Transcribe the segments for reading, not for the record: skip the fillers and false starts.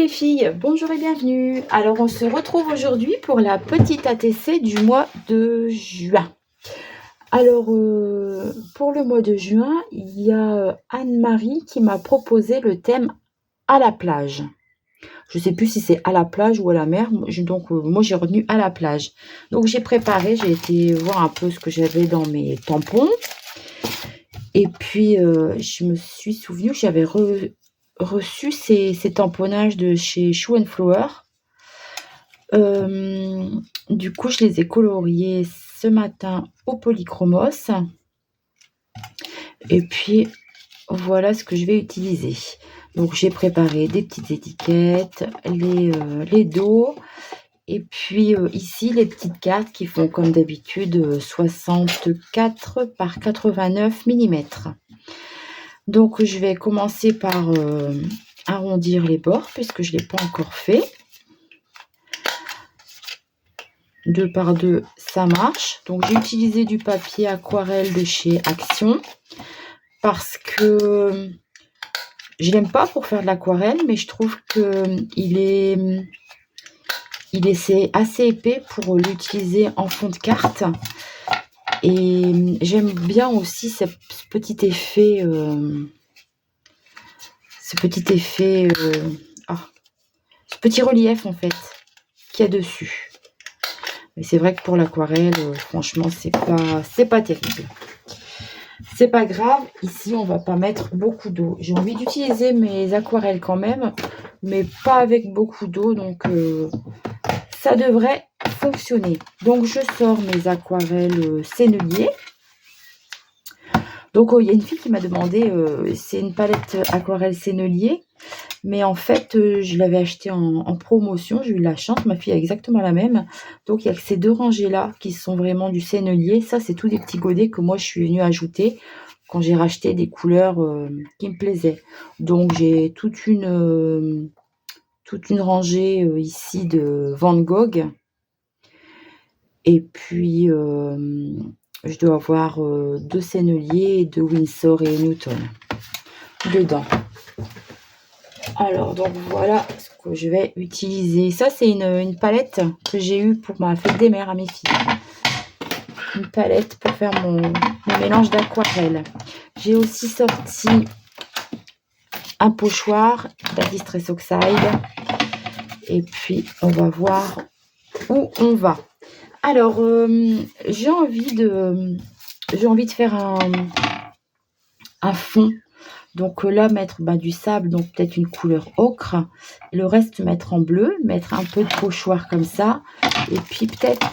les filles, bonjour et bienvenue. Alors on se retrouve aujourd'hui pour la petite ATC du mois de juin. Alors pour le mois de juin, il y a Anne-Marie qui m'a proposé le thème à la plage. Je ne sais plus si c'est à la plage ou à la mer, donc moi j'ai retenu à la plage. Donc j'ai préparé, j'ai été voir un peu ce que j'avais dans mes tampons. Et puis je me suis souvenu que j'avais reçu ces tamponnages de chez Shoe Flower. Du coup, je les ai coloriés ce matin au polychromos. Et puis, voilà ce que je vais utiliser. Donc, j'ai préparé des petites étiquettes, les dos. Et puis, ici, les petites cartes qui font comme d'habitude 64 par 89 mm. Donc, je vais commencer par arrondir les bords puisque je ne l'ai pas encore fait. 2 par 2, ça marche. Donc j'ai utilisé du papier aquarelle de chez Action parce que je l'aime pas pour faire de l'aquarelle, mais je trouve que c'est assez épais pour l'utiliser en fond de carte. Et j'aime bien aussi ce petit effet, ce petit relief en fait qu'il y a dessus. Mais c'est vrai que pour l'aquarelle, franchement, c'est pas terrible. C'est pas grave. Ici, on va pas mettre beaucoup d'eau. J'ai envie d'utiliser mes aquarelles quand même, mais pas avec beaucoup d'eau. Donc, ça devrait fonctionner. Donc, je sors mes aquarelles sennelier. Donc, il y a une fille qui m'a demandé, c'est une palette aquarelle sennelier. Mais en fait, je l'avais acheté en promotion. J'ai eu la chance, ma fille a exactement la même. Donc, il y a que ces 2 rangées-là qui sont vraiment du sennelier. Ça, c'est tous des petits godets que moi, je suis venue ajouter quand j'ai racheté des couleurs qui me plaisaient. Donc, j'ai toute une rangée ici de Van Gogh. Et puis, je dois avoir 2 senneliers, 2 Winsor et Newton dedans. Alors, donc voilà ce que je vais utiliser. Ça, c'est une palette que j'ai eue pour ma fête des mères à mes filles. Une palette pour faire mon mélange d'aquarelle. J'ai aussi sorti un pochoir d'Adistress Oxide. Et puis, on va voir où on va. Alors, j'ai envie de faire un fond. Donc là, mettre du sable, donc peut-être une couleur ocre. Le reste, mettre en bleu, mettre un peu de pochoir comme ça. Et puis peut-être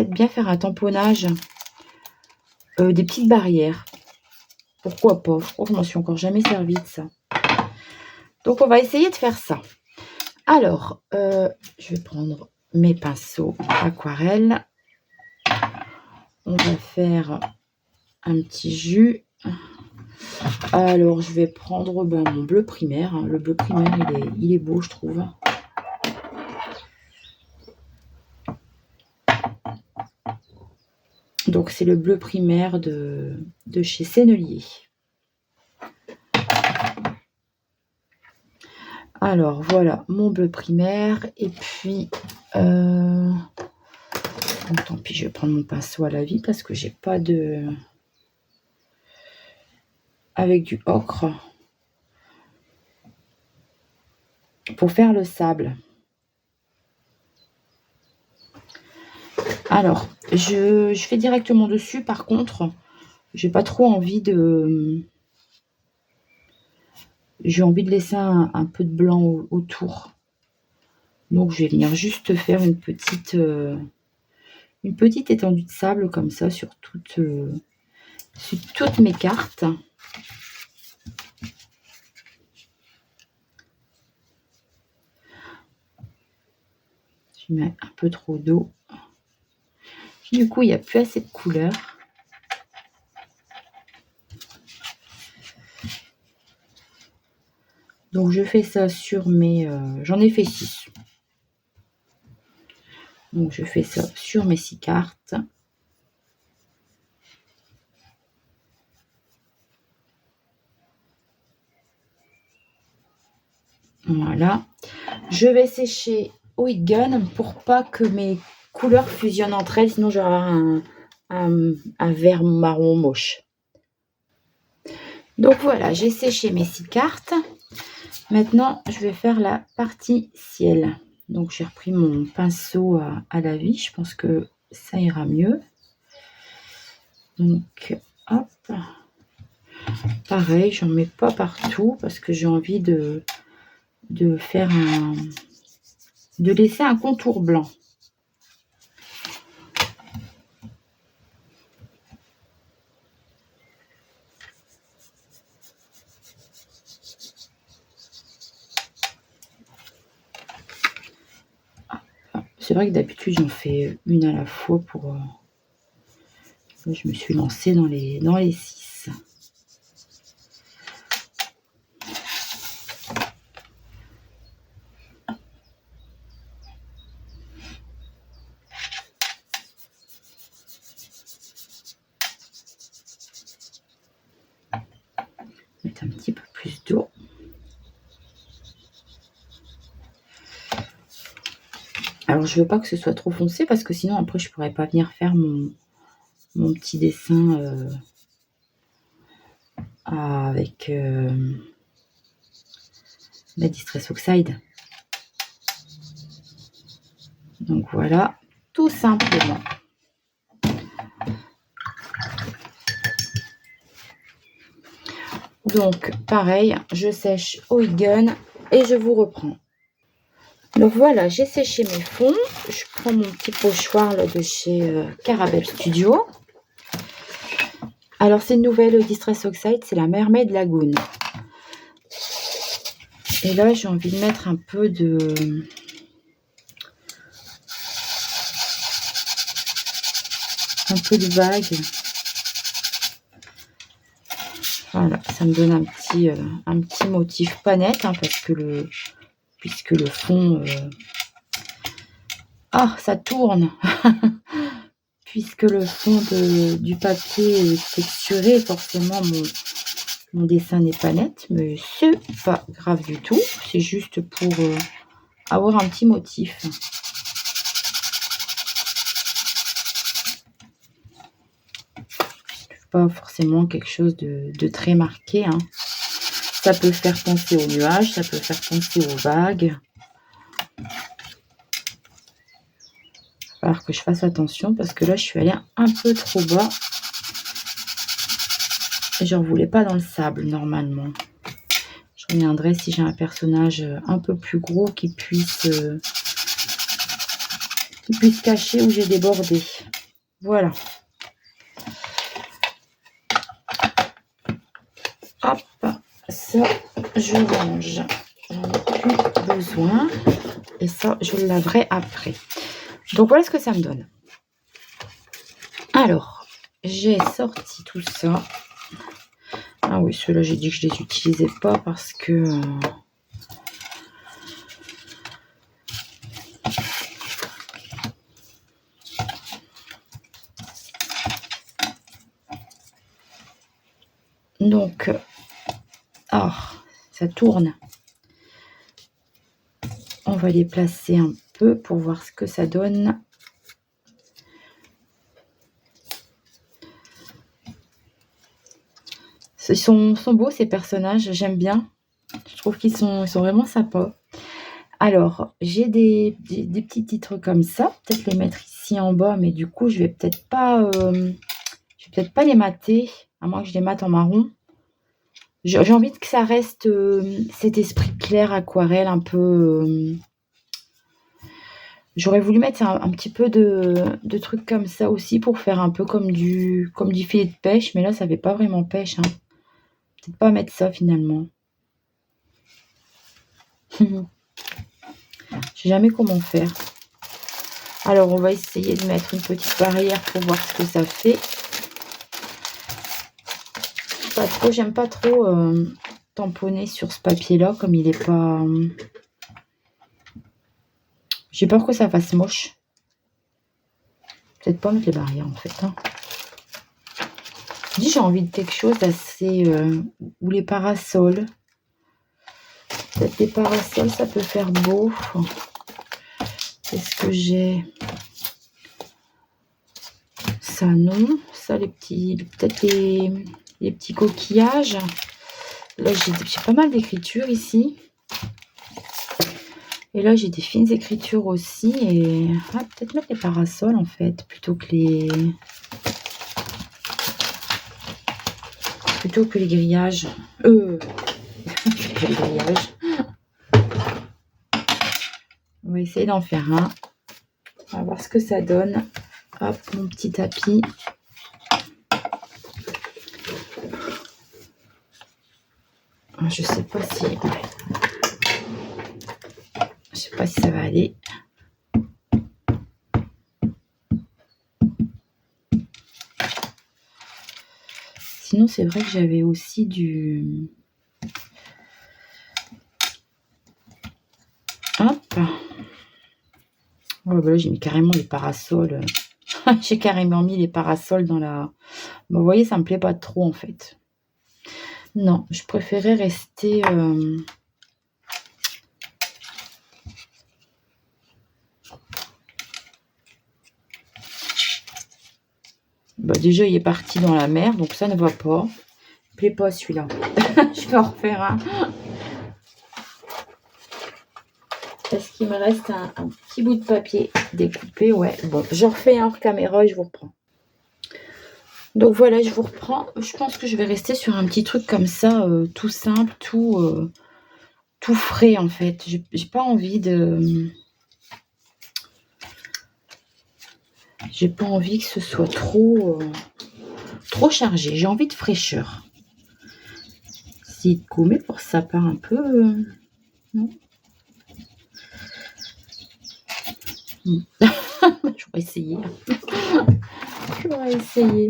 bien faire un tamponnage des petites barrières. Pourquoi pas? Je crois que je m'en suis encore jamais servi de ça. Donc on va essayer de faire ça. Alors, je vais prendre mes pinceaux aquarelle. On va faire un petit jus. Alors, je vais prendre mon bleu primaire. Le bleu primaire, il est beau, je trouve. Donc, c'est le bleu primaire de chez Sennelier. Alors, voilà mon bleu primaire. Et puis, tant pis, je vais prendre mon pinceau à la vie parce que j'ai pas de... Avec du ocre. Pour faire le sable. Alors, je fais directement dessus. Par contre, j'ai pas trop envie de... J'ai envie de laisser un peu de blanc autour. Donc, je vais venir juste faire une petite étendue de sable comme ça sur toutes mes cartes. Je mets un peu trop d'eau. Du coup, il n'y a plus assez de couleur. Donc, je fais ça sur mes... j'en ai fait 6. Donc, je fais ça sur mes 6 cartes. Voilà. Je vais sécher au heat gun pour pas que mes couleurs fusionnent entre elles, sinon j'aurai un vert marron moche. Donc voilà, j'ai séché mes 6 cartes. Maintenant, je vais faire la partie ciel. Donc j'ai repris mon pinceau à la vie. Je pense que ça ira mieux. Donc, hop. Pareil, j'en mets pas partout parce que j'ai envie de faire de laisser un contour blanc. C'est vrai que d'habitude j'en fais une à la fois pour... je me suis lancée dans les 6. Mettre un petit peu plus d'eau. Alors je veux pas que ce soit trop foncé parce que sinon après je pourrais pas venir faire mon petit dessin avec la Distress Oxide. Donc voilà, tout simplement. Donc pareil, je sèche au heat gun et je vous reprends. Donc voilà, j'ai séché mes fonds. Je prends mon petit pochoir là, de chez Caramel Studio. Alors c'est une nouvelle Distress Oxide, c'est la Mermaid Lagoon. Et là j'ai envie de mettre un peu de vague. Voilà, ça me donne un petit motif pas net, hein, puisque le fond... Ah, ça tourne. Puisque le fond du papier est texturé, forcément mon dessin n'est pas net, mais c'est pas grave du tout. C'est juste pour avoir un petit motif. Pas forcément quelque chose de très marqué, hein. Ça peut faire penser aux nuages, ça peut faire penser aux vagues. Il va falloir que je fasse attention parce que là je suis allée un peu trop bas et je ne voulais pas dans le sable normalement. Je reviendrai si j'ai un personnage un peu plus gros qui puisse cacher où j'ai débordé. Voilà. Hop, ça je range. J'en ai plus besoin. Et ça, je le laverai après. Donc voilà ce que ça me donne. Alors, j'ai sorti tout ça. Ah oui, ceux-là, j'ai dit que je les utilisais pas parce que... Donc, ça tourne. On va les placer un peu pour voir ce que ça donne. Ils sont beaux ces personnages, j'aime bien. Je trouve qu'ils sont vraiment sympas. Alors, j'ai des petits titres comme ça. Peut-être les mettre ici en bas, mais du coup, je vais peut-être pas les mater, à moins que je les mate en marron. J'ai envie que ça reste cet esprit clair aquarelle un peu... J'aurais voulu mettre un petit peu de trucs comme ça aussi pour faire un peu comme du filet de pêche, mais là, ça fait pas vraiment pêche, hein. Peut-être pas mettre ça finalement. Je sais jamais comment faire. Alors, on va essayer de mettre une petite barrière pour voir ce que ça fait. J'aime pas trop tamponner sur ce papier-là, comme il est pas... J'ai peur que ça fasse moche. Peut-être pas mettre les barrières en fait, hein. Je dis j'ai envie de quelque chose d'assez... ou les parasols. Peut-être des parasols, ça peut faire beau. Qu'est-ce que j'ai? Ça, non. Ça, les petits... Peut-être les petits coquillages. Là, j'ai pas mal d'écritures ici. Et là, j'ai des fines écritures aussi. Et peut-être mettre les parasols, en fait, plutôt que les grillages. Les grillages. On va essayer d'en faire un. On va voir ce que ça donne. Hop, mon petit tapis. Je sais pas si ça va aller. Sinon, c'est vrai que j'avais aussi du... Hop. Oh, bah là, j'ai mis carrément les parasols. J'ai carrément mis les parasols dans la... Bon, vous voyez, ça me plaît pas trop, en fait. Non, je préférais rester... Bah, déjà, il est parti dans la mer, donc ça ne va pas. Il me plaît pas, celui-là. Je vais en refaire un. Est-ce qu'il me reste un petit bout de papier découpé? Ouais, bon, j'en refais un hors caméra et je vous reprends. Donc voilà, je vous reprends. Je pense que je vais rester sur un petit truc comme ça, tout simple, tout frais en fait. J'ai pas envie de... J'ai pas envie que ce soit trop chargé. J'ai envie de fraîcheur. Si mais pour ça part un peu... non. J'aurais essayé. J'aurais essayé.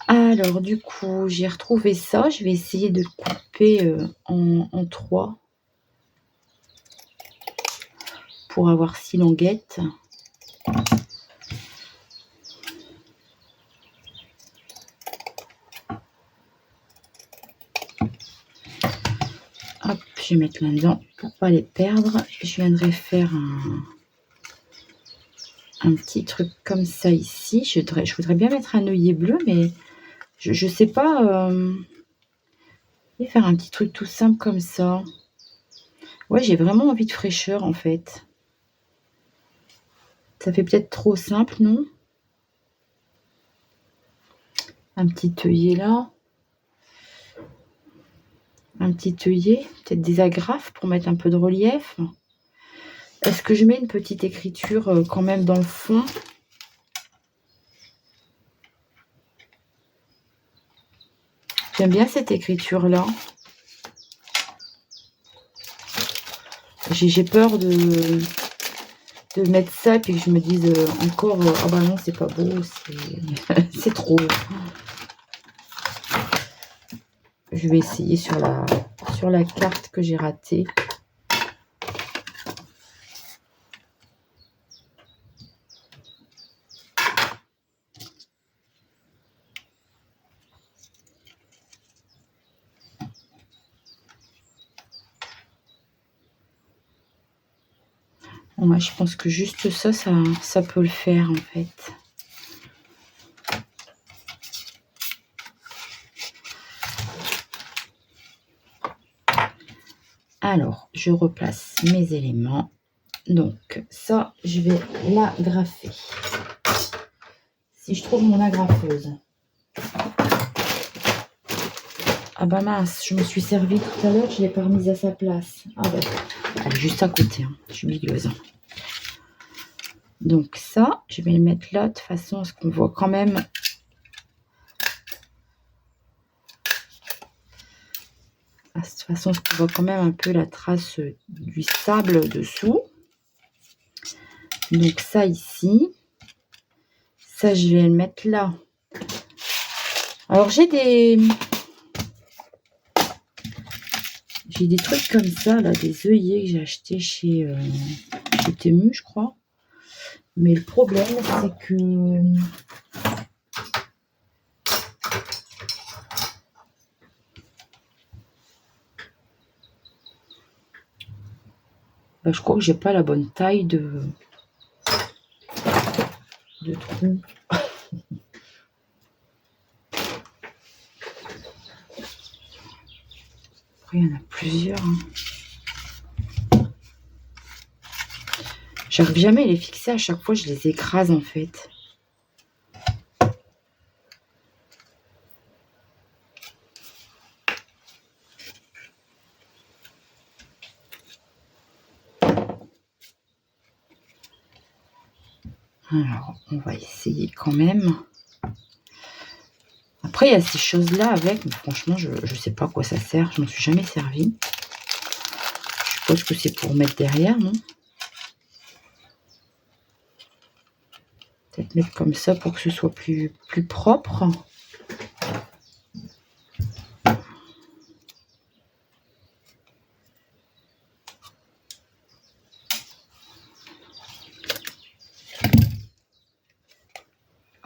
Alors, du coup, j'ai retrouvé ça. Je vais essayer de le couper en 3 pour avoir 6 languettes. Hop, je vais mettre là-dedans pour pas les perdre. Je viendrai faire un petit truc comme ça ici. Je voudrais bien mettre un œillet bleu, mais je sais pas. Et faire un petit truc tout simple comme ça. Ouais, j'ai vraiment envie de fraîcheur en fait. Ça fait peut-être trop simple, non? Un petit œillet là. Un petit œillet. Peut-être des agrafes pour mettre un peu de relief. Est-ce que je mets une petite écriture quand même dans le fond? J'aime bien cette écriture-là. J'ai peur de mettre ça et puis que je me dise encore ah bah non, c'est pas beau, c'est trop. Je vais essayer sur la carte que j'ai ratée. Bon, je pense que juste ça peut le faire en fait. Alors, je replace mes éléments. Donc, ça, je vais l'agrafer. Si je trouve mon agrafeuse. Ah bah mince, je me suis servi tout à l'heure, je ne l'ai pas remise à sa place. Ah bah, elle est juste à côté, hein. Je suis bigueuse. Donc ça, je vais le mettre là, de façon à ce qu'on voit quand même... De toute façon, on voit quand même un peu la trace du sable dessous. Donc ça ici. Ça, je vais le mettre là. Alors, j'ai des trucs comme ça, là, des œillets que j'ai achetés chez Temu, je crois. Mais le problème, c'est que... Là, je crois que j'ai pas la bonne taille de trou. Après, il y en a plusieurs. J'arrive jamais à les fixer. À chaque fois, je les écrase en fait. Alors, on va essayer quand même. Après, il y a ces choses-là avec, mais franchement, je ne sais pas à quoi ça sert. Je m'en suis jamais servi. Je suppose que c'est pour mettre derrière, non? Peut-être mettre comme ça pour que ce soit plus propre.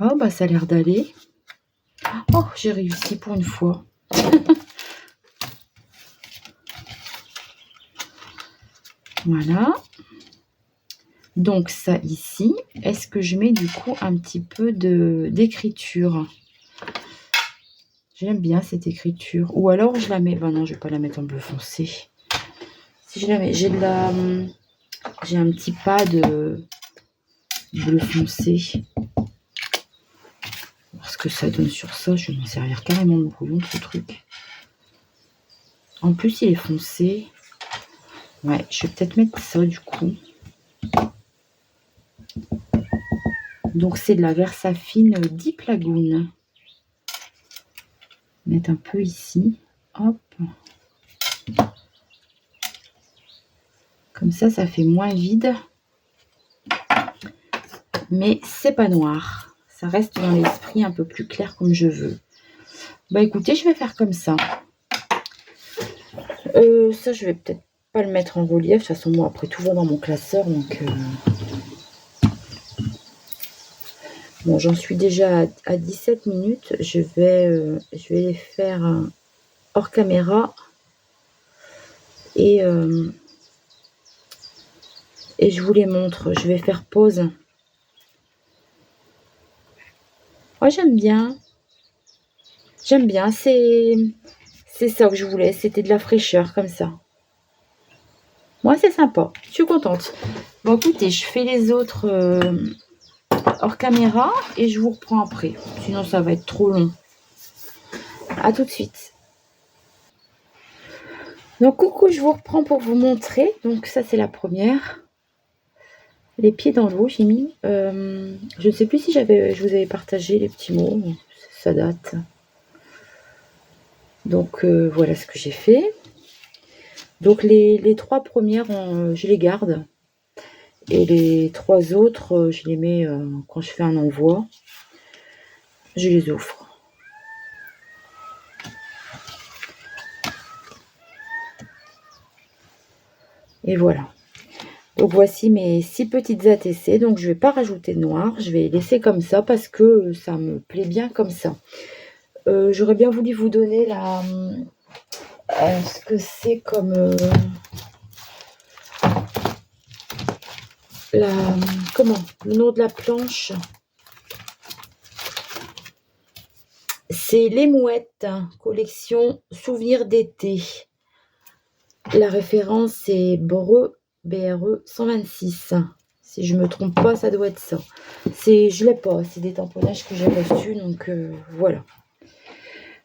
Oh, bah ça a l'air d'aller. Oh, j'ai réussi pour une fois. Voilà. Donc ça ici, est-ce que je mets du coup un petit peu d'écriture? J'aime bien cette écriture. Ou alors je la mets... Ben non, je vais pas la mettre en bleu foncé. Si je la mets... J'ai un petit pas de bleu foncé. Ce que ça donne sur ça, je vais m'en servir carrément de brouillon de ce truc. En plus, il est foncé. Ouais, je vais peut-être mettre ça du coup. Donc, c'est de la Versafine Deep Lagoon. Mettre un peu ici. Hop. Comme ça, ça fait moins vide. Mais c'est pas noir. Ça reste dans l'esprit un peu plus clair comme je veux. Bah écoutez, je vais faire comme ça. Ça, je vais peut-être pas le mettre en relief. De toute façon, moi, après, toujours dans mon classeur. Donc, bon, j'en suis déjà à 17 minutes. Je vais les faire hors caméra. Et je vous les montre. Je vais faire pause. Moi, j'aime bien. J'aime bien. C'est ça que je voulais. C'était de la fraîcheur, comme ça. Moi, c'est sympa. Je suis contente. Bon, écoutez, je fais les autres hors caméra et je vous reprends après. Sinon, ça va être trop long. À tout de suite. Donc, coucou, je vous reprends pour vous montrer. Donc, ça, c'est la première. Les pieds dans l'eau, j'ai mis. Je ne sais plus si je vous avais partagé les petits mots. Ça date. Donc, voilà ce que j'ai fait. Donc, les 3 premières, je les garde. Et les 3 autres, je les mets quand je fais un envoi. Je les offre. Et voilà. Donc voici mes 6 petites ATC. Donc je ne vais pas rajouter de noir. Je vais laisser comme ça parce que ça me plaît bien comme ça. J'aurais bien voulu vous donner ce que c'est comme le nom de la planche. C'est Les Mouettes, collection Souvenirs d'été. La référence c'est BRE 126. Si je me trompe pas, ça doit être ça. Je l'ai pas, c'est des tamponnages que j'ai reçus, donc voilà.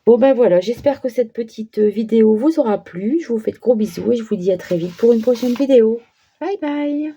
Bon ben voilà, j'espère que cette petite vidéo vous aura plu. Je vous fais de gros bisous et je vous dis à très vite pour une prochaine vidéo. Bye bye.